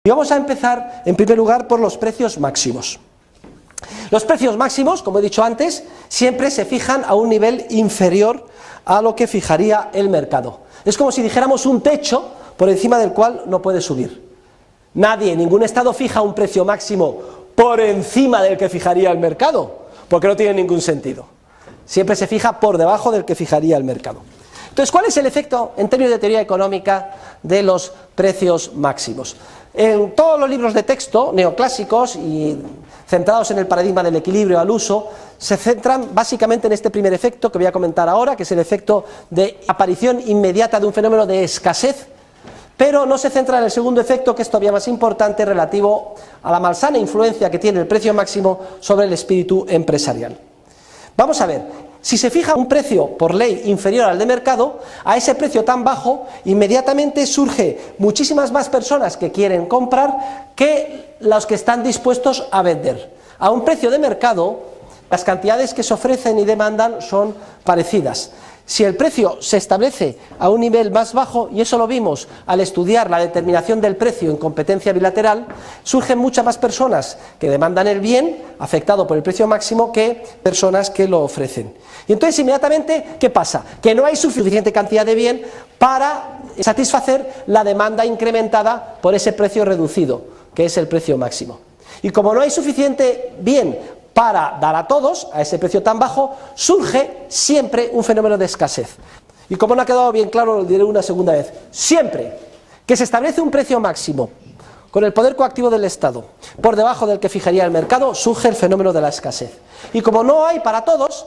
Y vamos a empezar, en primer lugar, por los precios máximos. Los precios máximos, como he dicho antes, siempre se fijan a un nivel inferior a lo que fijaría el mercado. Es como si dijéramos un techo por encima del cual no puede subir. Nadie, ningún Estado fija un precio máximo por encima del que fijaría el mercado, porque no tiene ningún sentido. Siempre se fija por debajo del que fijaría el mercado. Entonces, ¿cuál es el efecto en términos de teoría económica de los precios máximos? En todos los libros de texto neoclásicos y centrados en el paradigma del equilibrio al uso, se centran básicamente en este primer efecto que voy a comentar ahora, que es el efecto de aparición inmediata de un fenómeno de escasez, pero no se centra en el segundo efecto, que es todavía más importante, relativo a la malsana influencia que tiene el precio máximo sobre el espíritu empresarial. Vamos a ver. Si se fija un precio por ley inferior al de mercado, a ese precio tan bajo, inmediatamente surge muchísimas más personas que quieren comprar que los que están dispuestos a vender. A un precio de mercado, las cantidades que se ofrecen y demandan son parecidas. Si el precio se establece a un nivel más bajo, y eso lo vimos al estudiar la determinación del precio en competencia bilateral, surgen muchas más personas que demandan el bien afectado por el precio máximo que personas que lo ofrecen. Y entonces inmediatamente, ¿qué pasa? Que no hay suficiente cantidad de bien para satisfacer la demanda incrementada por ese precio reducido, que es el precio máximo. Y como no hay suficiente bien para dar a todos, a ese precio tan bajo, surge siempre un fenómeno de escasez. Y como no ha quedado bien claro, lo diré una segunda vez. Siempre que se establece un precio máximo con el poder coactivo del Estado por debajo del que fijaría el mercado, surge el fenómeno de la escasez. Y como no hay para todos,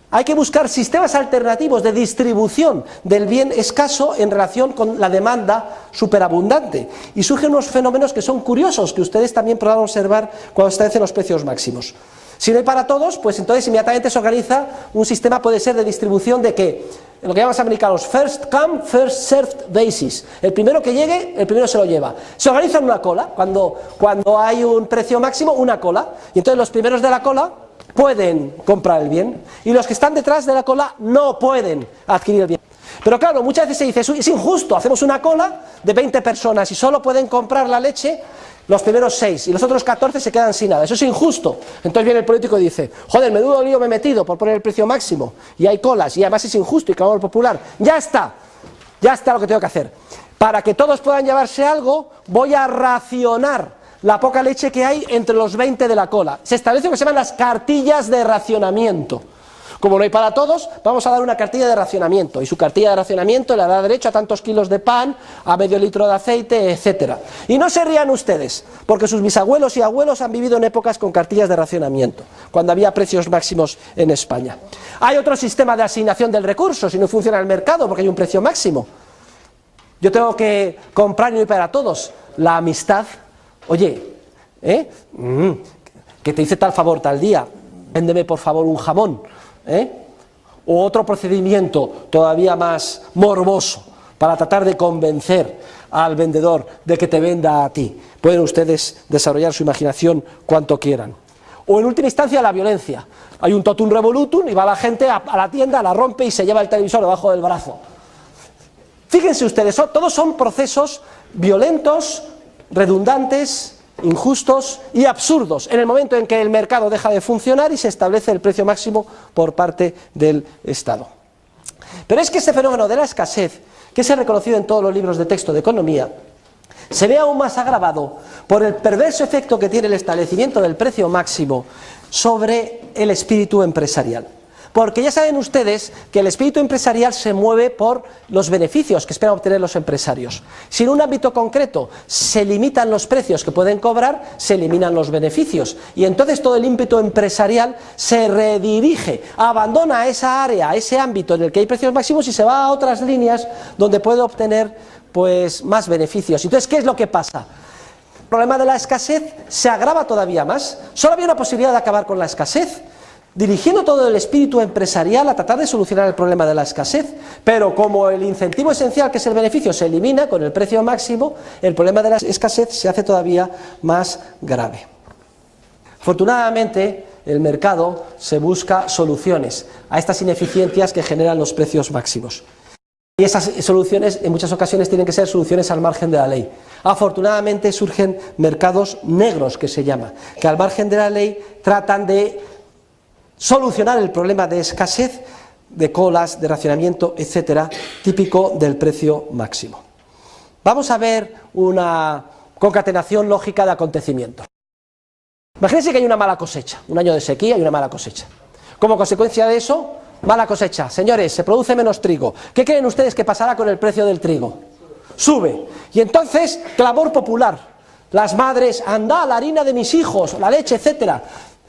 hay que buscar sistemas alternativos de distribución del bien escaso en relación con la demanda superabundante. Y surgen unos fenómenos que son curiosos, que ustedes también podrán observar cuando establecen los precios máximos. Si no hay para todos, pues entonces inmediatamente se organiza un sistema, puede ser de distribución de que, lo que llaman los americanos, first come, first served basis. El primero que llegue, el primero se lo lleva. Se organiza en una cola, cuando hay un precio máximo, una cola. Y entonces los primeros de la cola pueden comprar el bien, y los que están detrás de la cola no pueden adquirir el bien. Pero claro, muchas veces se dice, es injusto, hacemos una cola de 20 personas y solo pueden comprar la leche los primeros 6 y los otros 14 se quedan sin nada, eso es injusto. Entonces viene el político y dice, joder, menudo lío me he metido por poner el precio máximo, y hay colas, y además es injusto, y clamor popular, ya está lo que tengo que hacer. Para que todos puedan llevarse algo, voy a racionar la poca leche que hay entre los 20 de la cola. Se establece lo que se llaman las cartillas de racionamiento. Como no hay para todos, vamos a dar una cartilla de racionamiento, y su cartilla de racionamiento le da derecho a tantos kilos de pan, a medio litro de aceite, etc. Y no se rían ustedes, porque sus bisabuelos y abuelos han vivido en épocas con cartillas de racionamiento, cuando había precios máximos en España. Hay otro sistema de asignación del recurso, si no funciona el mercado, porque hay un precio máximo. Yo tengo que comprar y no hay para todos. La amistad, oye, que te hice tal favor tal día, véndeme por favor un jamón. O otro procedimiento todavía más morboso para tratar de convencer al vendedor de que te venda a ti. Pueden ustedes desarrollar su imaginación cuanto quieran. O en última instancia la violencia. Hay un totum revolutum y va la gente a la tienda, la rompe y se lleva el televisor debajo del brazo. Fíjense ustedes, todos son procesos violentos, redundantes, injustos y absurdos en el momento en que el mercado deja de funcionar y se establece el precio máximo por parte del Estado. Pero es que ese fenómeno de la escasez, que se ha reconocido en todos los libros de texto de economía, se ve aún más agravado por el perverso efecto que tiene el establecimiento del precio máximo sobre el espíritu empresarial. Porque ya saben ustedes que el espíritu empresarial se mueve por los beneficios que esperan obtener los empresarios. Si en un ámbito concreto se limitan los precios que pueden cobrar, se eliminan los beneficios. Y entonces todo el ímpetu empresarial se redirige, abandona esa área, ese ámbito en el que hay precios máximos y se va a otras líneas donde puede obtener pues más beneficios. Entonces, ¿qué es lo que pasa? El problema de la escasez se agrava todavía más. Solo había una posibilidad de acabar con la escasez, dirigiendo todo el espíritu empresarial a tratar de solucionar el problema de la escasez, pero como el incentivo esencial, que es el beneficio, se elimina con el precio máximo, el problema de la escasez se hace todavía más grave. Afortunadamente, el mercado se busca soluciones a estas ineficiencias que generan los precios máximos. Y esas soluciones en muchas ocasiones tienen que ser soluciones al margen de la ley. Afortunadamente surgen mercados negros, que se llama, que al margen de la ley tratan de solucionar el problema de escasez, de colas, de racionamiento, etcétera, típico del precio máximo. Vamos a ver una concatenación lógica de acontecimientos. Imagínense que hay una mala cosecha, un año de sequía y una mala cosecha. Como consecuencia de eso, mala cosecha. Señores, se produce menos trigo. ¿Qué creen ustedes que pasará con el precio del trigo? Sube. Y entonces, clamor popular. Las madres, anda, la harina de mis hijos, la leche, etcétera.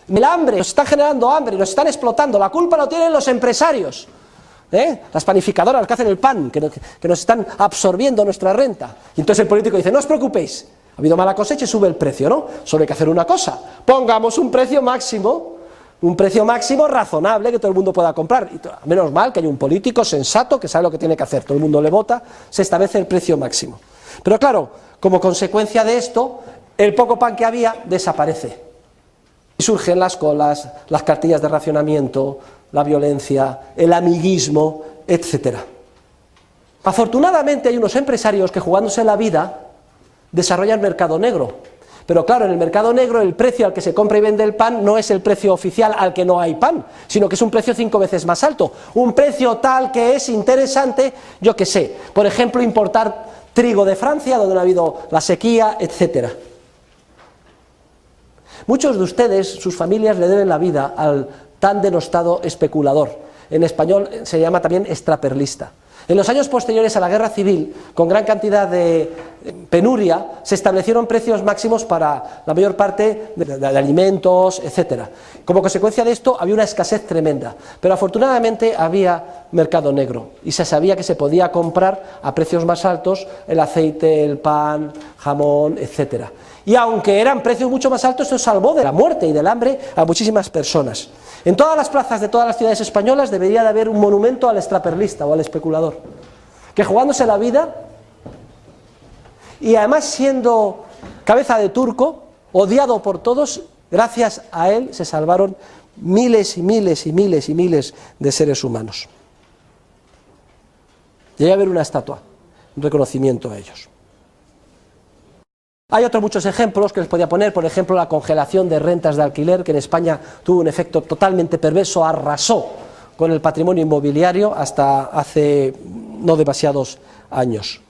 El hambre, nos están generando hambre, nos están explotando. La culpa lo tienen los empresarios. Las panificadoras que hacen el pan, que nos están absorbiendo nuestra renta. Y entonces el político dice, no os preocupéis, ha habido mala cosecha y sube el precio, ¿no? Solo hay que hacer una cosa, pongamos un precio máximo razonable que todo el mundo pueda comprar. Y menos mal que hay un político sensato que sabe lo que tiene que hacer, todo el mundo le vota, se establece el precio máximo. Pero claro, como consecuencia de esto, el poco pan que había desaparece. Y surgen las colas, las cartillas de racionamiento, la violencia, el amiguismo, etc. Afortunadamente hay unos empresarios que, jugándose la vida, desarrollan mercado negro. Pero claro, en el mercado negro el precio al que se compra y vende el pan no es el precio oficial al que no hay pan, sino que es un precio 5 veces más alto. Un precio tal que es interesante, yo qué sé, por ejemplo, importar trigo de Francia, donde no ha habido la sequía, etc. Muchos de ustedes, sus familias, le deben la vida al tan denostado especulador. En español se llama también extraperlista. En los años posteriores a la guerra civil, con gran cantidad de penuria, se establecieron precios máximos para la mayor parte de alimentos, etc. Como consecuencia de esto había una escasez tremenda, pero afortunadamente había mercado negro y se sabía que se podía comprar a precios más altos el aceite, el pan, jamón, etc. Y aunque eran precios mucho más altos, esto salvó de la muerte y del hambre a muchísimas personas. En todas las plazas de todas las ciudades españolas debería de haber un monumento al extraperlista o al especulador, que jugándose la vida y además siendo cabeza de turco, odiado por todos, gracias a él se salvaron miles y miles y miles y miles de seres humanos. Debería haber una estatua, un reconocimiento a ellos. Hay otros muchos ejemplos que les podía poner, por ejemplo la congelación de rentas de alquiler, que en España tuvo un efecto totalmente perverso, arrasó con el patrimonio inmobiliario hasta hace no demasiados años.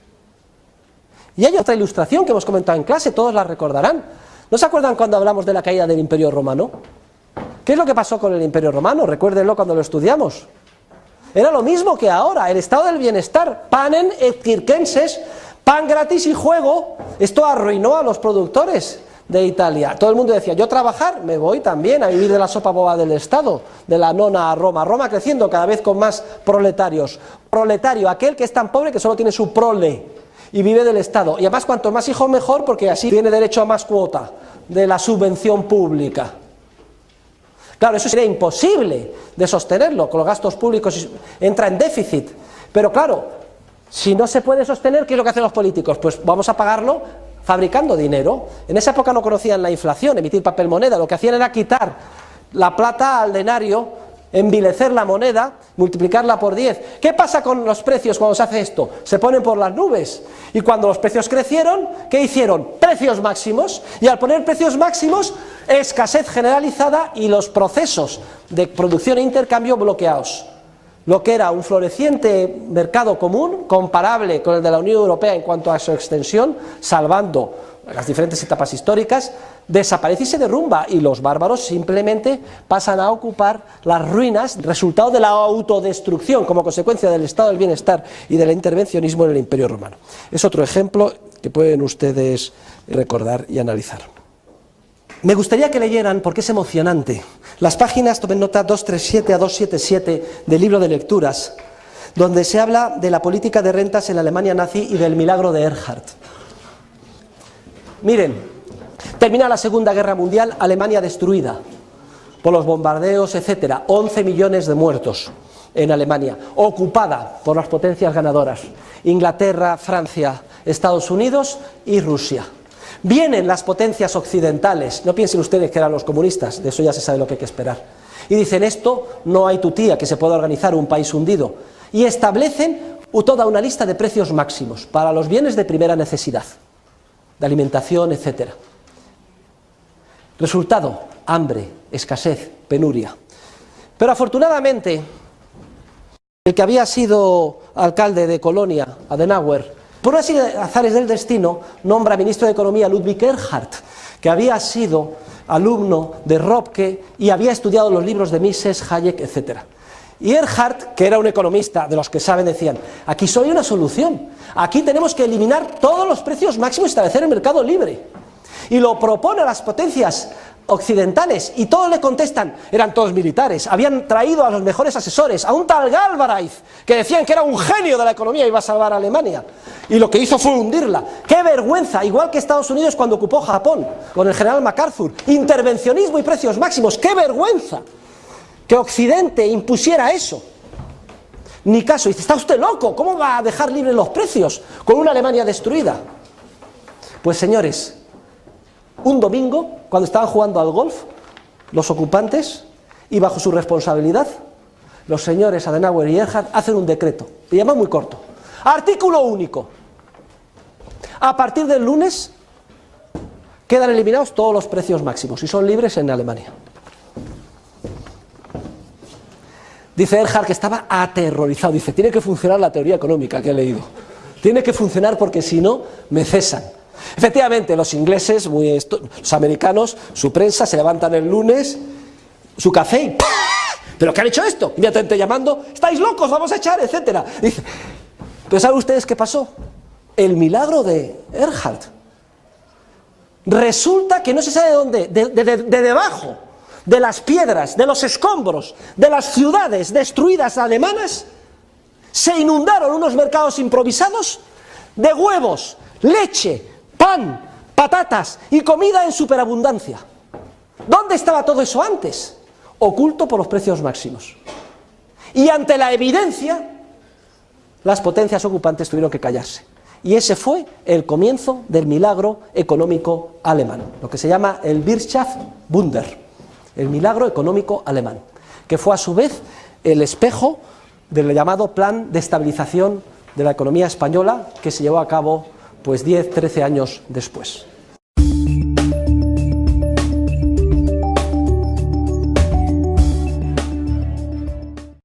Y hay otra ilustración que hemos comentado en clase, todos la recordarán. ¿No se acuerdan cuando hablamos de la caída del Imperio Romano? ¿Qué es lo que pasó con el Imperio Romano? Recuérdenlo cuando lo estudiamos. Era lo mismo que ahora, el estado del bienestar, panem et circenses, pan gratis y juego. Esto arruinó a los productores de Italia. Todo el mundo decía, yo trabajar, me voy también a vivir de la sopa boba del Estado, de la nona a Roma. Roma creciendo cada vez con más proletarios. Proletario, aquel que es tan pobre que solo tiene su prole y vive del Estado. Y además cuanto más hijos mejor, porque así tiene derecho a más cuota de la subvención pública. Claro, eso sería imposible de sostenerlo, con los gastos públicos entra en déficit. Pero claro, si no se puede sostener, ¿qué es lo que hacen los políticos? Pues vamos a pagarlo fabricando dinero. En esa época no conocían la inflación, emitir papel moneda, lo que hacían era quitar la plata al denario, envilecer la moneda, multiplicarla por 10. ¿Qué pasa con los precios cuando se hace esto? Se ponen por las nubes. Y cuando los precios crecieron, ¿qué hicieron? Precios máximos. Y al poner precios máximos, escasez generalizada y los procesos de producción e intercambio bloqueados. Lo que era un floreciente mercado común, comparable con el de la Unión Europea en cuanto a su extensión, salvando las diferentes etapas históricas, desaparece y se derrumba, y los bárbaros simplemente pasan a ocupar las ruinas, resultado de la autodestrucción como consecuencia del estado del bienestar y del intervencionismo en el Imperio Romano. Es otro ejemplo que pueden ustedes recordar y analizar. Me gustaría que leyeran, porque es emocionante, las páginas, tomen nota, 237 a 277 del libro de lecturas, donde se habla de la política de rentas en la Alemania nazi y del milagro de Erhard. Miren, termina la Segunda Guerra Mundial, Alemania destruida por los bombardeos, etcétera, 11 millones de muertos en Alemania, ocupada por las potencias ganadoras, Inglaterra, Francia, Estados Unidos y Rusia. Vienen las potencias occidentales, no piensen ustedes que eran los comunistas, de eso ya se sabe lo que hay que esperar, y dicen esto, no hay tutía que se pueda organizar un país hundido, y establecen toda una lista de precios máximos para los bienes de primera necesidad, de alimentación, etc. Resultado: hambre, escasez, penuria. Pero afortunadamente, el que había sido alcalde de Colonia, Adenauer, por una serie de azares del destino, nombra ministro de Economía Ludwig Erhard, que había sido alumno de Röpke y había estudiado los libros de Mises, Hayek, etc. Y Erhard, que era un economista de los que saben, decían: aquí solo hay una solución, aquí tenemos que eliminar todos los precios máximos y establecer el mercado libre. Y lo propone a las potencias occidentales y todos le contestan. Eran todos militares, habían traído a los mejores asesores, a un tal Galbraith, que decían que era un genio de la economía y iba a salvar a Alemania, y lo que hizo fue hundirla. ¡Qué vergüenza! Igual que Estados Unidos cuando ocupó Japón con el general MacArthur, intervencionismo y precios máximos. ¡Qué vergüenza que Occidente impusiera eso! Ni caso. Dice: está usted loco, ¿cómo va a dejar libres los precios con una Alemania destruida? Pues señores, un domingo, cuando estaban jugando al golf los ocupantes, y bajo su responsabilidad, los señores Adenauer y Erhard hacen un decreto, le llaman muy corto: artículo único, a partir del lunes quedan eliminados todos los precios máximos y son libres en Alemania. Dice Erhard que estaba aterrorizado, dice: tiene que funcionar la teoría económica que he leído, tiene que funcionar porque si no me cesan. Efectivamente, los ingleses, los americanos, su prensa, se levantan el lunes, su café y ¡pah! ¿Pero qué han hecho esto? Inmediatamente llamando: estáis locos, vamos a echar, etcétera. Dice, pero ¿saben ustedes qué pasó? El milagro de Erhard. Resulta que no se sabe de dónde, de debajo de las piedras, de los escombros, de las ciudades destruidas alemanas, se inundaron unos mercados improvisados de huevos, leche, pan, patatas y comida en superabundancia. ¿Dónde estaba todo eso antes? Oculto por los precios máximos. Y ante la evidencia, las potencias ocupantes tuvieron que callarse. Y ese fue el comienzo del milagro económico alemán, lo que se llama el Wirtschaftswunder, el milagro económico alemán, que fue a su vez el espejo del llamado plan de estabilización de la economía española, que se llevó a cabo pues 10, 13 años después.